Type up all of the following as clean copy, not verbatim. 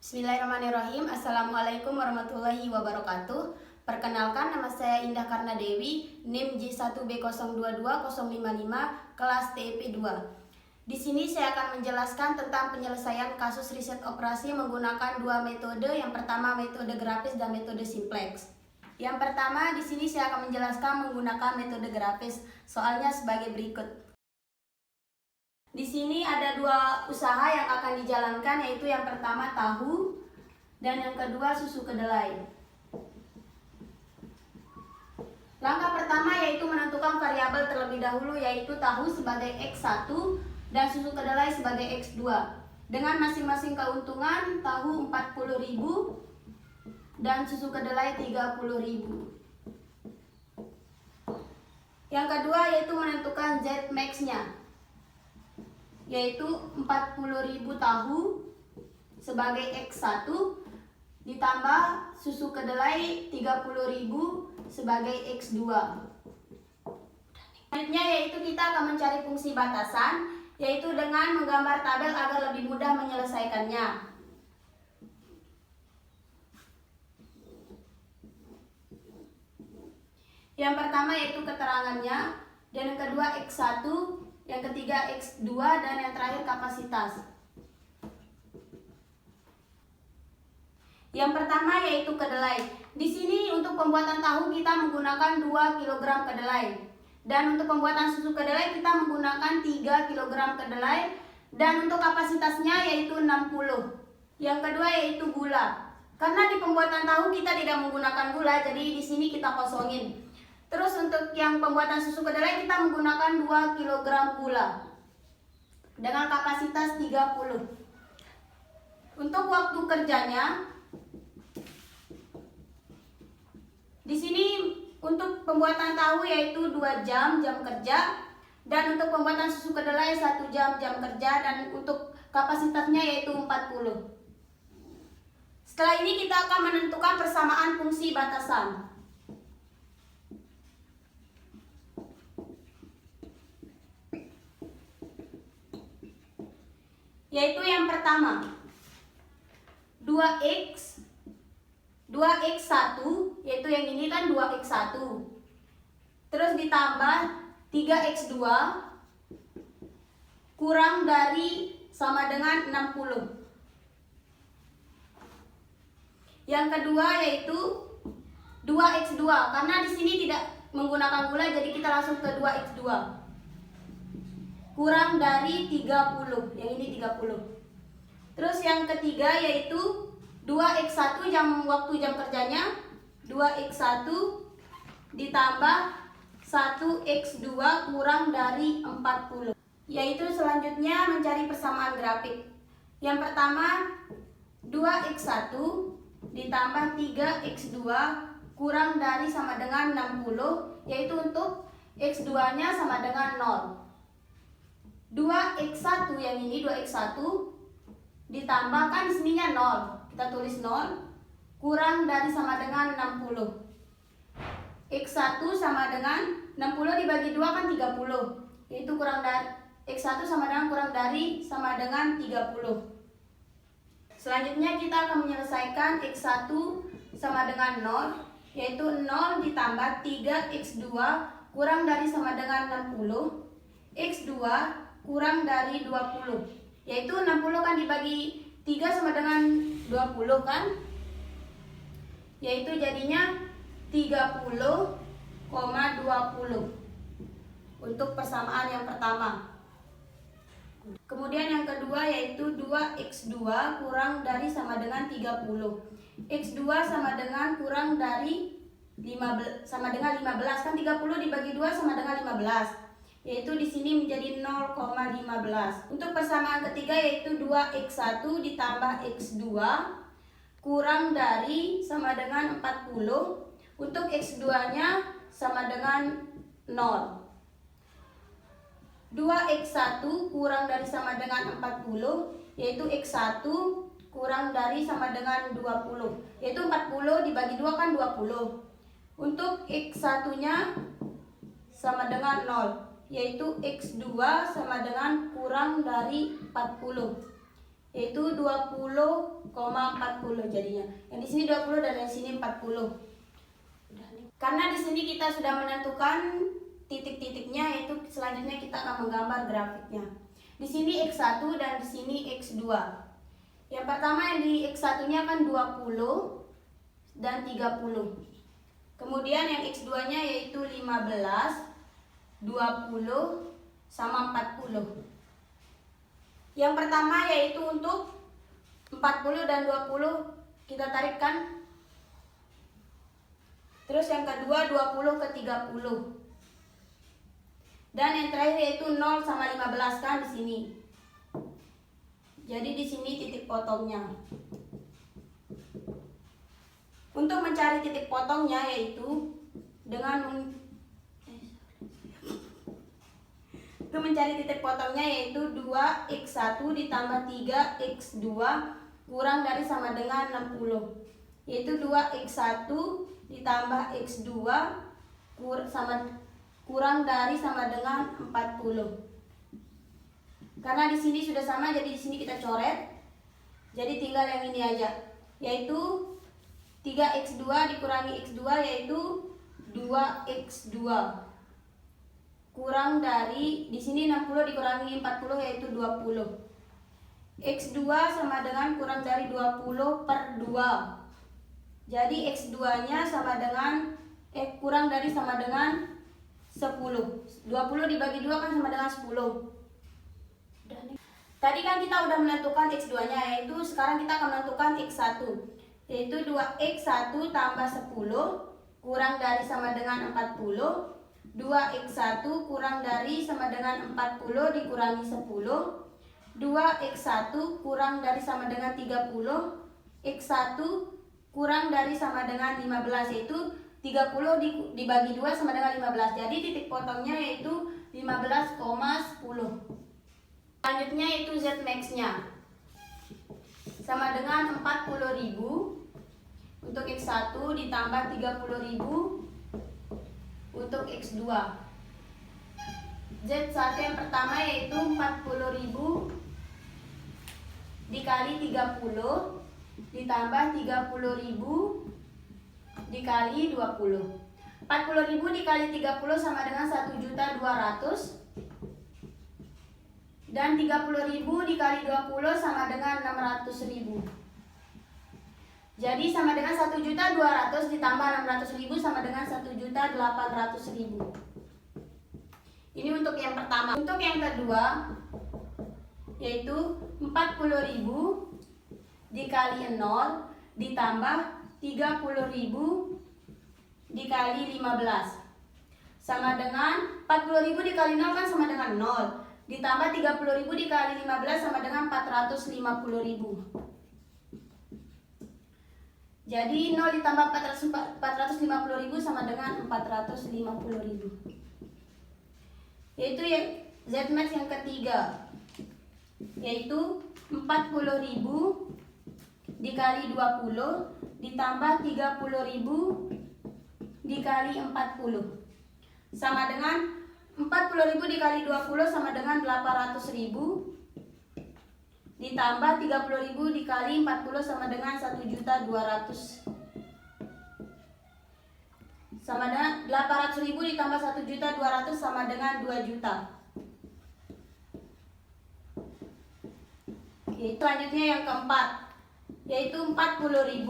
Bismillahirrahmanirrahim. Assalamualaikum warahmatullahi wabarakatuh. Perkenalkan, nama saya Indah Karna Dewi, NIM J1B022055, kelas TEP 2. Di sini saya akan menjelaskan tentang penyelesaian kasus riset operasi menggunakan dua metode. Yang pertama metode grafis dan metode simplex. Yang pertama di sini saya akan menjelaskan menggunakan metode grafis. Soalnya sebagai berikut. Di sini ada dua usaha yang akan dijalankan, yaitu yang pertama tahu dan yang kedua susu kedelai. Langkah pertama yaitu menentukan variabel terlebih dahulu, yaitu tahu sebagai X1 dan susu kedelai sebagai X2 dengan masing-masing keuntungan. Tahu 40.000 dan susu kedelai 30.000. Yang kedua yaitu menentukan Z max-nya, yaitu 40.000 tahu sebagai X1 ditambah susu kedelai 30.000 sebagai X2. Selanjutnya yaitu kita akan mencari fungsi batasan, yaitu dengan menggambar tabel agar lebih mudah menyelesaikannya. Yang pertama yaitu keterangannya, dan yang kedua X1, yang ketiga X2, dan yang terakhir kapasitas. Yang pertama yaitu kedelai. Di sini untuk pembuatan tahu kita menggunakan 2 kg kedelai. Dan untuk pembuatan susu kedelai kita menggunakan 3 kg kedelai. Dan untuk kapasitasnya yaitu 60. Yang kedua yaitu gula. Karena di pembuatan tahu kita tidak menggunakan gula, jadi di sini kita kosongin. Terus untuk yang pembuatan susu kedelai kita menggunakan 2 kg gula dengan kapasitas 30. Untuk waktu kerjanya, di sini untuk pembuatan tahu yaitu 2 jam kerja, dan untuk pembuatan susu kedelai 1 jam kerja, dan untuk kapasitasnya yaitu 40. Setelah ini kita akan menentukan persamaan fungsi batasan. Yaitu yang pertama 2x 2x1, yaitu yang ini kan 2x1, terus ditambah 3x2 kurang dari sama dengan 60. Yang kedua yaitu 2x2, karena di sini tidak menggunakan gula, jadi kita langsung ke 2x2 kurang dari 30, yang ini 30. Terus yang ketiga yaitu 2x1 waktu jam kerjanya 2x1 ditambah 1x2 kurang dari 40. Yaitu selanjutnya mencari persamaan grafik. Yang pertama 2x1 ditambah 3x2 kurang dari sama dengan 60, yaitu untuk x2 nya sama dengan 0. 2x1 yang ini 2x1 ditambahkan sininya 0, kita tulis 0 kurang dari sama dengan 60. X1 sama dengan 60 dibagi 2 kan 30, yaitu kurang dari X1 sama dengan kurang dari sama dengan 30. Selanjutnya kita akan menyelesaikan X1 sama dengan 0, yaitu 0 ditambah 3x2 kurang dari sama dengan 60, x2 kurang dari 20, yaitu 60 kan dibagi 3 sama dengan 20 kan, yaitu jadinya 30,20 untuk persamaan yang pertama. Kemudian yang kedua yaitu 2x2 kurang dari sama dengan 30, x2 sama dengan kurang dari 15 kan, 30 dibagi 2 sama dengan 15, yaitu di sini menjadi 0,15. Untuk persamaan ketiga yaitu 2x1 ditambah x2 kurang dari sama dengan 40, untuk x2 nya sama dengan 0. 2x1 kurang dari sama dengan 40, yaitu x1 kurang dari sama dengan 20, yaitu 40 dibagi 2 kan 20. Untuk x1 nya sama dengan 0, yaitu x2 sama dengan kurang dari 40, yaitu 20,20. jadinya. Yang di sini 20 dan yang di sini 40. Karena di sini kita sudah menentukan titik-titiknya, yaitu selanjutnya kita akan menggambar grafiknya. Di sini X1 dan di sini X2. Yang pertama yang di X1-nya kan 20 dan 30. Kemudian yang X2-nya yaitu 15, 20 sama 40. Yang pertama yaitu untuk 40 dan 20 kita tarikkan. Terus yang kedua 20 ke 30. Dan yang terakhir yaitu 0 sama 15 kan di sini. Jadi di sini titik potongnya. Untuk mencari titik potongnya yaitu mencari titik potongnya yaitu 2x1 ditambah 3x2 kurang dari sama dengan 60. Yaitu 2x1 ditambah x2 kurang dari sama dengan 40. Karena di sini sudah sama, jadi di sini kita coret. Jadi tinggal yang ini aja, yaitu 3x2 dikurangi x2 yaitu 2x2 kurang dari, di sini 60 dikurangi 40 yaitu 20. X2 sama dengan kurang dari 20 per 2. Jadi X2 nya sama dengan kurang dari sama dengan 10. 20 dibagi 2 kan sama dengan 10. Tadi kan kita udah menentukan X2 nya, yaitu sekarang kita akan menentukan X1, yaitu 2x1 tambah 10 kurang dari sama dengan 40. 2x1 kurang dari sama dengan 40 dikurangi 10. 2x1 kurang dari sama dengan 30. X1 kurang dari sama dengan 15, yaitu 30 dibagi 2 sama dengan 15. Jadi titik potongnya yaitu 15,10. Selanjutnya yaitu Z max-nya sama dengan 40.000 untuk X1 ditambah 30.000 untuk X2. Z1 yang pertama yaitu 40.000 dikali 30 ditambah 30.000 dikali 20. 40.000 dikali 30 sama dengan 1.200.000 dan 30.000 dikali 20 sama dengan 600.000. Jadi sama dengan 1.200.000 ditambah 600.000 sama dengan 1.800.000. Ini untuk yang pertama. Untuk yang kedua yaitu 40.000 dikali 0 ditambah 30.000 dikali 15 sama dengan 40.000 dikali 0 kan sama dengan 0 ditambah 30.000 dikali 15 sama dengan 450.000. Jadi 0 ditambah 450.000 sama dengan 450.000. Yaitu yang Z max yang ketiga, yaitu 40.000 dikali 20 ditambah 30.000 dikali 40 sama dengan 40.000 dikali 20 sama dengan 800.000 ditambah 30.000 dikali 40 sama dengan 1.200.000 sama dengan 800.000 ditambah 1.200.000 sama dengan 2 juta. Selanjutnya yang keempat, yaitu 40.000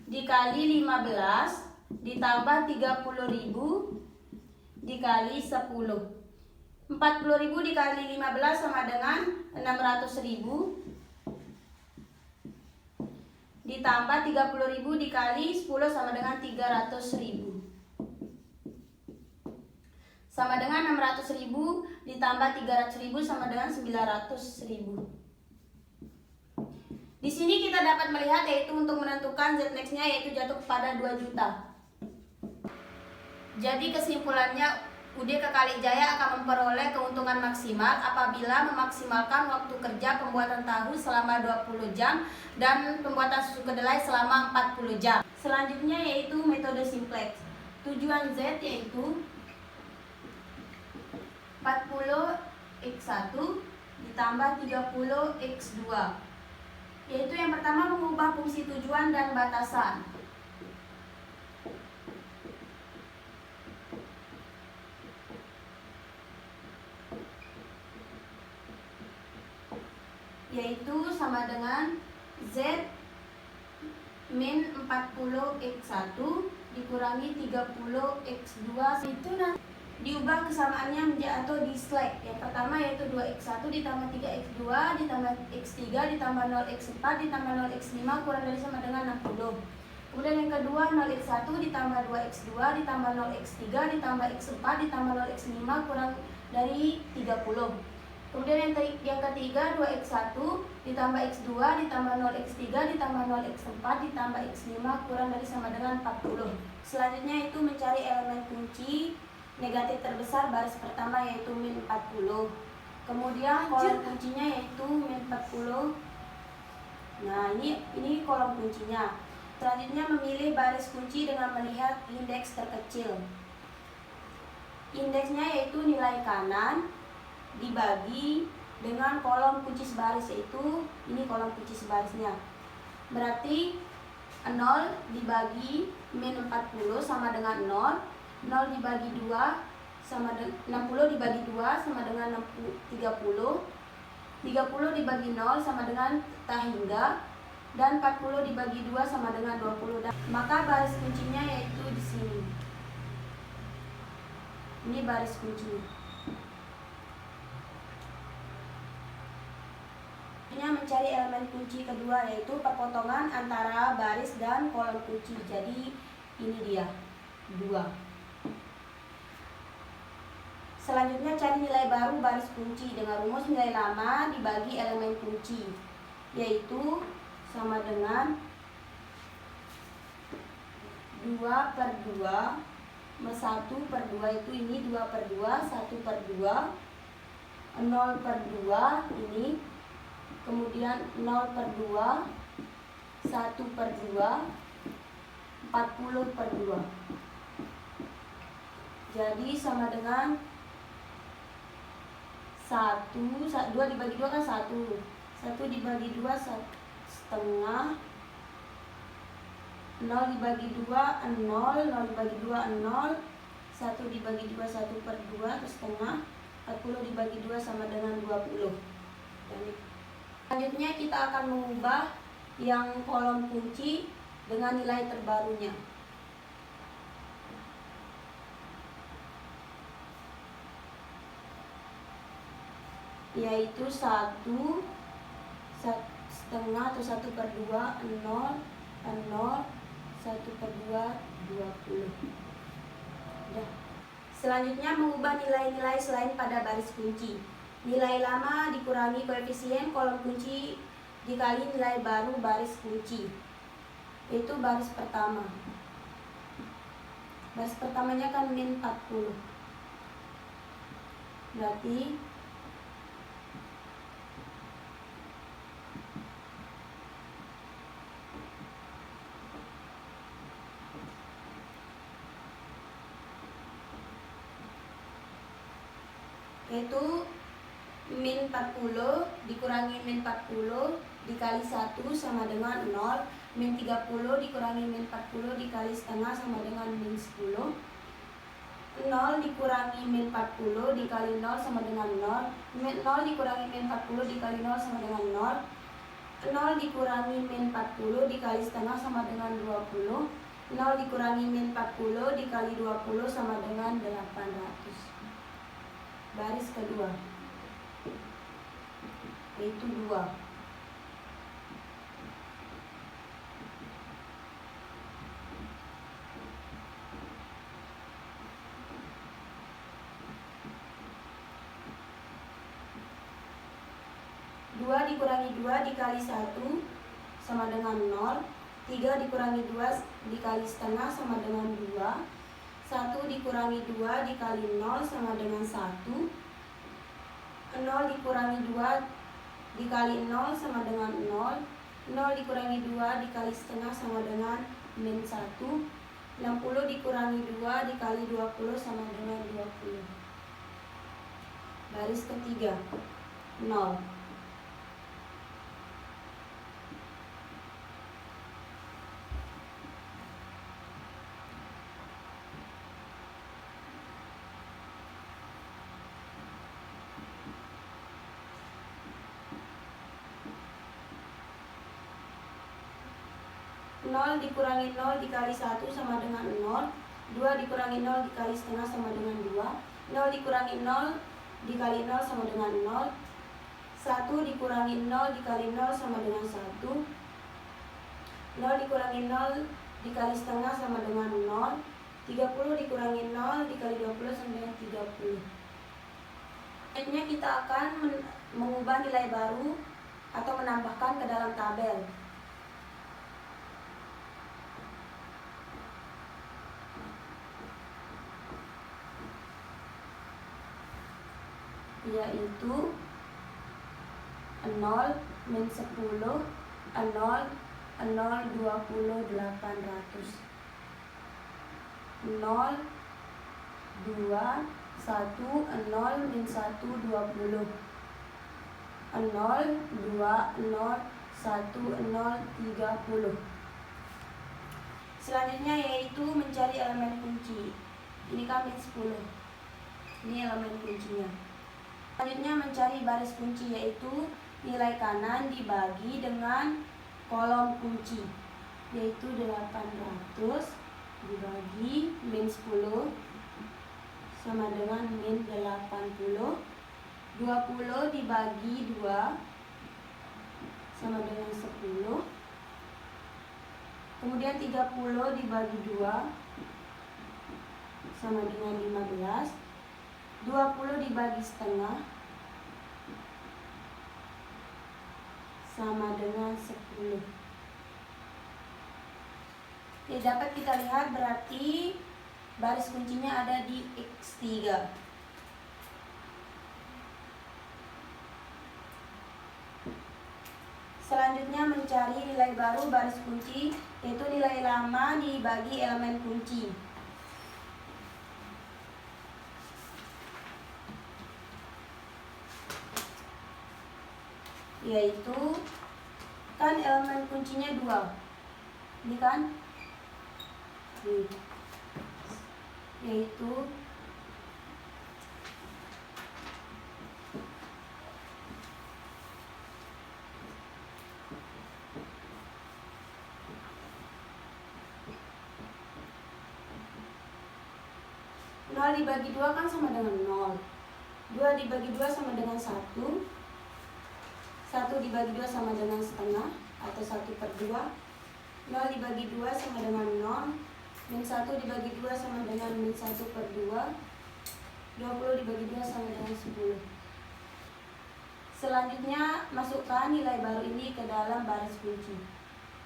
dikali 15 ditambah 30.000 dikali 10. 40.000 dikali 15 sama dengan 600.000 ditambah 30.000 dikali 10 sama dengan 300.000 sama dengan 600.000 ditambah 300.000 sama dengan 900.000. Di sini kita dapat melihat yaitu untuk menentukan Z max-nya yaitu jatuh kepada 2 juta. Jadi kesimpulannya UD Kekali Jaya akan memperoleh keuntungan maksimal apabila memaksimalkan waktu kerja pembuatan tahu selama 20 jam dan pembuatan susu kedelai selama 40 jam. Selanjutnya yaitu metode simplex. Tujuan Z yaitu 40x1 ditambah 30x2 Yaitu yang pertama mengubah fungsi tujuan dan batasan. Yaitu sama dengan Z min 40x1 dikurangi 30x2 itu diubah kesamaannya menjadi atau di slide. Yang pertama yaitu 2x1 ditambah 3x2 ditambah x3 ditambah 0x4 ditambah 0x5 kurang dari sama dengan 60. Kemudian yang kedua 0x1 ditambah 2x2 ditambah 0x3 ditambah x4 ditambah 0x5 kurang dari 30. Kemudian yang ketiga 2x1 ditambah x2 ditambah 0x3 ditambah 0x4 ditambah x5 kurang dari sama dengan 40. Selanjutnya itu mencari elemen kunci negatif terbesar baris pertama yaitu min 40. Kemudian kolom kuncinya yaitu min 40. Nah, ini kolom kuncinya. Selanjutnya memilih baris kunci dengan melihat indeks terkecil. Indeksnya yaitu nilai kanan dibagi dengan kolom kunci sebaris, yaitu ini kolom kunci sebarisnya. Berarti 0 dibagi min 40 sama dengan 0. 0 dibagi 2 sama dengan 60 dibagi 2 sama dengan 30. 30 dibagi 0 sama dengan tak hingga, dan 40 dibagi 2 sama dengan 20. Maka baris kuncinya yaitu di sini. Ini baris kuncinya. Mencari elemen kunci kedua yaitu perpotongan antara baris dan kolom kunci. Jadi ini dia 2. Selanjutnya cari nilai baru baris kunci dengan rumus nilai lama dibagi elemen kunci, yaitu sama dengan 2 per 2 1 per 2, itu ini 2 per 2, 1 per 2, 0 per 2 ini, kemudian 0 per 2, 1 per 2, 40 per 2. Jadi sama dengan 2 dibagi 2 kan 1. 1 dibagi 2 setengah. 0 dibagi 2 0, 0 dibagi 2 0, 1 dibagi 2 1 per 2 terus setengah. 40 dibagi 2 sama dengan 20. Selanjutnya kita akan mengubah yang kolom kunci dengan nilai terbarunya. Yaitu 1 setengah atau 1 per 2 0, 0, 1 per 2 20. Selanjutnya mengubah nilai-nilai selain pada baris kunci. Nilai lama dikurangi koefisien kolom kunci dikali nilai baru baris kunci, yaitu baris pertama. Baris pertamanya kan min 40. Berarti yaitu min 40 dikurangi min 40 dikali 1 sama dengan 0. Min 30 dikurangi min 40 dikali setengah sama dengan min 10. 0 dikurangi min 40 dikali 0 sama dengan 0. 0 dikurangi min 40 dikali 0 sama dengan 0. 0 dikurangi min 40 dikali setengah sama dengan 20. 0 dikurangi min 40 dikali 20 sama dengan 800. Baris kedua yaitu 2. 2 dikurangi 2 dikali 1 sama dengan 0. 3 dikurangi 2 dikali setengah sama dengan 2. 1 dikurangi 2 dikali 0 sama dengan 1. 0 dikurangi 2 dikali 0 sama dengan 0. 0 dikurangi 2 dikali setengah sama dengan min 1. 60 dikurangi 2 dikali 20 sama dengan 20. Baris ketiga 0. 0 dikurangi 0 dikali 1 sama dengan 0. 2 dikurangi 0 dikali setengah sama dengan 2. 0 dikurangi 0 dikali 0 sama dengan 0. 1 dikurangi 0 dikali 0 sama dengan 1. 0 dikurangi 0 dikali setengah sama dengan 0. 30 dikurangi 0 dikali 20 sama dengan 30. Selanjutnya kita akan mengubah nilai baru atau menambahkan ke dalam tabel. Yaitu 0 min 10 0 0 20 800 0 2 1 0 min 1 20 0 2 0 1 0 30. Selanjutnya yaitu mencari elemen kunci. Ini kan min 10. Ini elemen kuncinya. Selanjutnya mencari baris kunci, yaitu nilai kanan dibagi dengan kolom kunci, yaitu 800 dibagi min 10 sama dengan min 80. 20 dibagi 2 sama dengan 10. Kemudian 30 dibagi 2 sama dengan 15. 20 dibagi setengah sama dengan 10. Oke, dapat kita lihat berarti baris kuncinya ada di X3. Selanjutnya mencari nilai baru baris kunci, yaitu nilai lama dibagi elemen kunci. Yaitu kan elemen kuncinya 2. Ini kan? Yaitu nol dibagi 2 kan sama dengan 0. 2 dibagi 2 sama dengan 1. 1 dibagi 2 sama dengan setengah atau 1/2. 0 dibagi 2 sama dengan 0. Min 1 dibagi 2 sama dengan min 1/2. 20 dibagi 2 sama dengan 10. Selanjutnya masukkan nilai baru ini ke dalam baris kunci.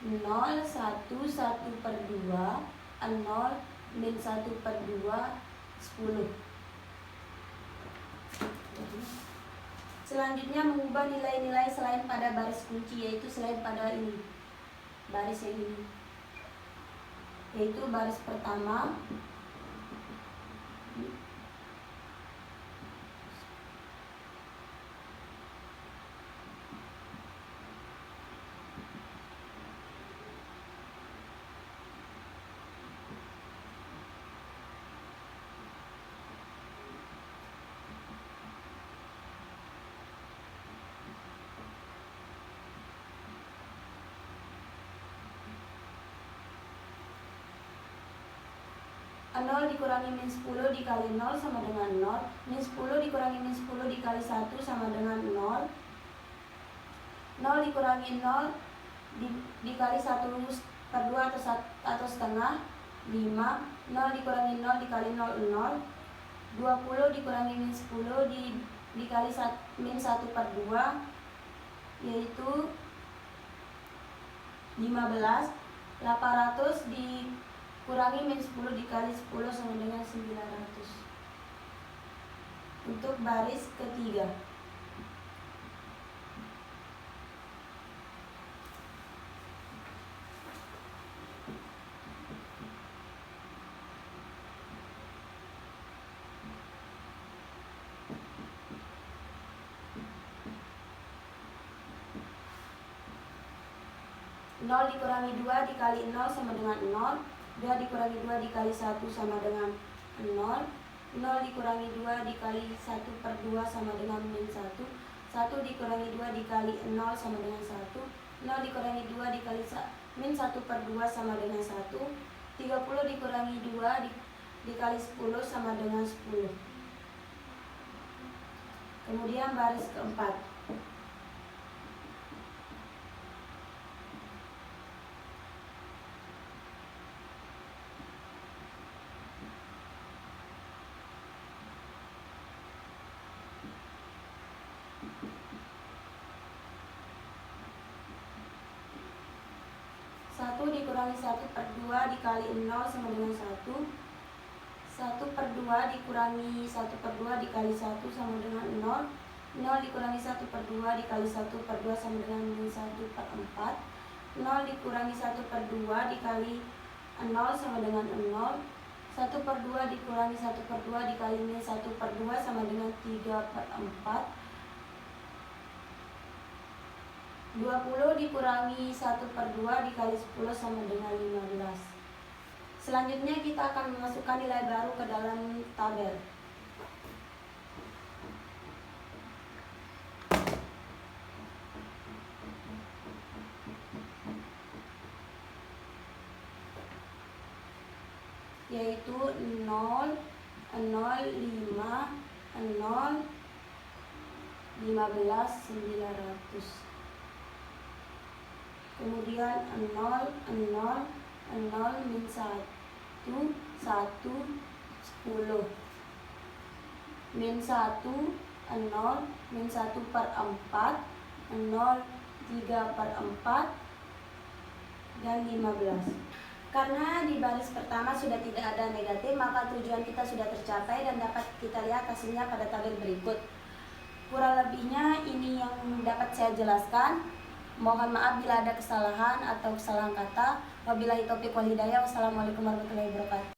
0 1 1/2 0 min 1/2 10. Selanjutnya mengubah nilai-nilai selain pada baris kunci, yaitu selain pada ini, baris yang ini, yaitu baris pertama, nol dikurangi min 10 dikali 0 sama dengan 0. Min 10 dikurangi min 10 dikali 1 sama dengan 0. 0 dikurangi 0 dikali 1/2 atau setengah 5. 0 dikurangi 0 dikali 0 0. 20 dikurangi min 10 dikali min 1/2 yaitu 15. 800 dikurangi min 10 dikali 10 sama dengan 900. Untuk baris ketiga. Nol dikurangi 2 dikali 0 sama dengan 0. 2 dikurangi 2 dikali 1 sama dengan 0. 0 dikurangi 2 dikali 1/2 sama dengan min 1. 1 dikurangi 2 dikali 0 sama dengan 1. 0 dikurangi 2 dikali min 1/2 sama dengan 1. 30 dikurangi 2 dikali 10 sama dengan 10. Kemudian baris keempat. Satu dikurangi 1/2 dikali 0 sama dengan 1. 1/2 dikurangi 1/2 dikali 1 sama dengan 0. 0 dikurangi 1/2 dikali 1/2 sama dengan min 1/4. 0 dikurangi 1/2 dikali 0 sama dengan 0. 1/2 dikurangi 1/2 dikali min 1/2 sama dengan 3/4. 20 dikurangi 1/2 dikali 10 sama dengan 15. Selanjutnya kita akan memasukkan nilai baru ke dalam tabel. Yaitu 0, 0, 5, 0, 15, 900. Kemudian 0, 0, 0, min 1, 1, 10. Min 1, 0, min 1/4, 0, 3/4, dan 15. Karena di baris pertama sudah tidak ada negatif, maka tujuan kita sudah tercapai dan dapat kita lihat hasilnya pada tabel berikut. Kurang lebihnya ini yang dapat saya jelaskan. Mohon maaf bila ada kesalahan atau kesalahan kata. Wabillahi taufiq wal hidayah. Wassalamualaikum warahmatullahi wabarakatuh.